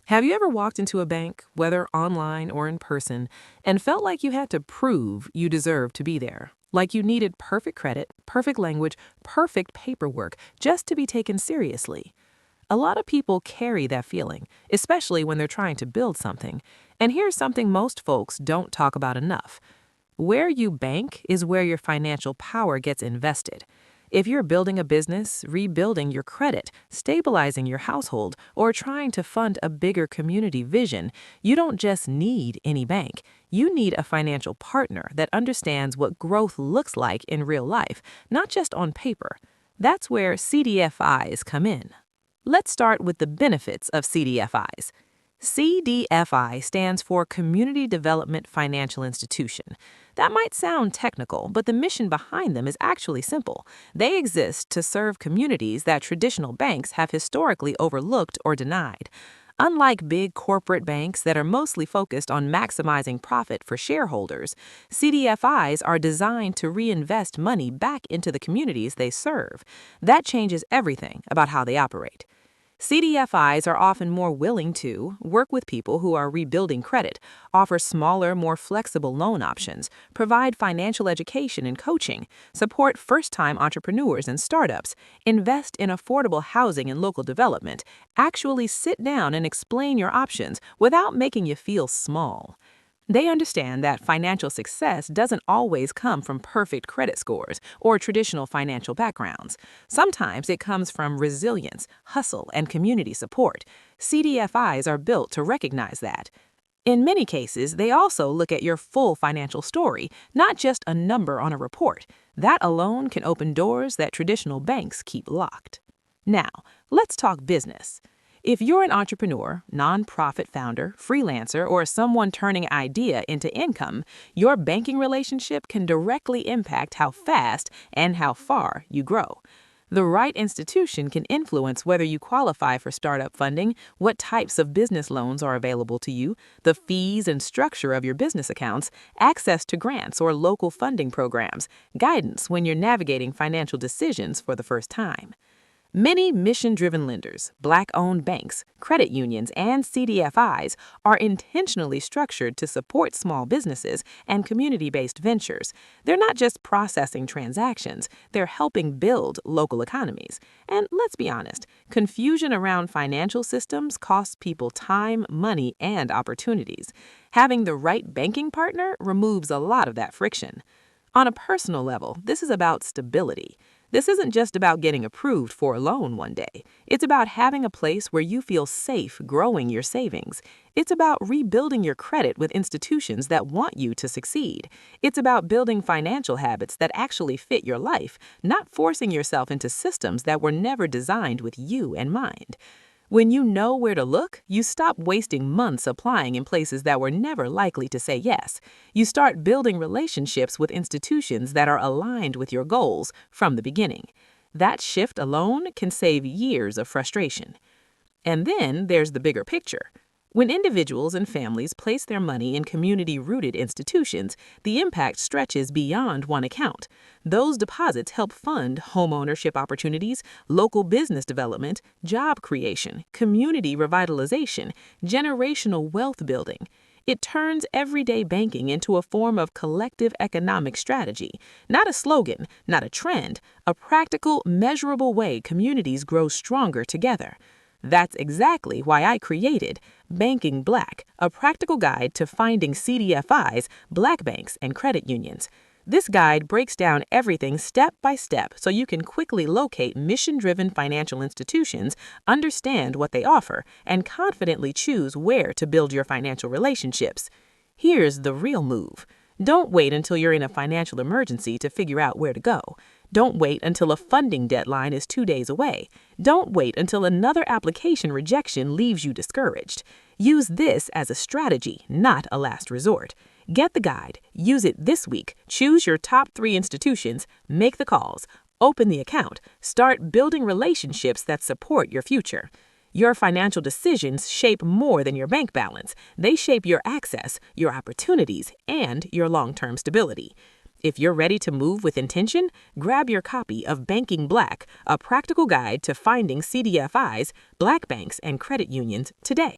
Have you ever walked into a bank, whether online or in person, and felt like you had to prove you deserved to be there? Like you needed perfect credit, perfect language, perfect paperwork just to be taken seriously? A lot of people carry that feeling, especially when they're trying to build something. And here's something most folks don't talk about enough. Where you bank is where your financial power gets invested. If you're building a business, rebuilding your credit, stabilizing your household, or trying to fund a bigger community vision, you don't just need any bank. You need a financial partner that understands what growth looks like in real life, not just on paper. That's where CDFIs come in. Let's start with the benefits of CDFIs. CDFI stands for Community Development Financial Institution. That might sound technical, but the mission behind them is actually simple. They exist to serve communities that traditional banks have historically overlooked or denied. Unlike big corporate banks that are mostly focused on maximizing profit for shareholders, CDFIs are designed to reinvest money back into the communities they serve. That changes everything about how they operate. CDFIs are often more willing to work with people who are rebuilding credit, offer smaller, more flexible loan options, provide financial education and coaching, support first-time entrepreneurs and startups, invest in affordable housing and local development, actually sit down and explain your options without making you feel small. They understand that financial success doesn't always come from perfect credit scores or traditional financial backgrounds. Sometimes it comes from resilience, hustle, and community support. CDFIs are built to recognize that. In many cases, they also look at your full financial story, not just a number on a report. That alone can open doors that traditional banks keep locked. Now, let's talk business. If you're an entrepreneur, nonprofit founder, freelancer, or someone turning idea into income, your banking relationship can directly impact how fast and how far you grow. The right institution can influence whether you qualify for startup funding, what types of business loans are available to you, the fees and structure of your business accounts, access to grants or local funding programs, guidance when you're navigating financial decisions for the first time. Many mission-driven lenders, Black-owned banks, credit unions, and CDFIs are intentionally structured to support small businesses and community-based ventures. They're not just processing transactions, they're helping build local economies. And let's be honest, confusion around financial systems costs people time, money, and opportunities. Having the right banking partner removes a lot of that friction. On a personal level, this is about stability. This isn't just about getting approved for a loan one day. It's about having a place where you feel safe growing your savings. It's about rebuilding your credit with institutions that want you to succeed. It's about building financial habits that actually fit your life, not forcing yourself into systems that were never designed with you in mind. When you know where to look, you stop wasting months applying in places that were never likely to say yes. You start building relationships with institutions that are aligned with your goals from the beginning. That shift alone can save years of frustration. And then there's the bigger picture. When individuals and families place their money in community-rooted institutions, the impact stretches beyond one account. Those deposits help fund homeownership opportunities, local business development, job creation, community revitalization, generational wealth building. It turns everyday banking into a form of collective economic strategy, not a slogan, not a trend, a practical, measurable way communities grow stronger together. That's exactly why I created Banking Black, a practical guide to finding CDFIs, Black banks, and credit unions. This guide breaks down everything step by step so you can quickly locate mission-driven financial institutions, understand what they offer, and confidently choose where to build your financial relationships. Here's the real move. Don't wait until you're in a financial emergency to figure out where to go. Don't wait until a funding deadline is 2 days away. Don't wait until another application rejection leaves you discouraged. Use this as a strategy, not a last resort. Get the guide. Use it this week. Choose your top 3 institutions. Make the calls. Open the account. Start building relationships that support your future. Your financial decisions shape more than your bank balance. They shape your access, your opportunities, and your long-term stability. If you're ready to move with intention, grab your copy of Banking Black, a practical guide to finding CDFIs, Black banks, and credit unions today.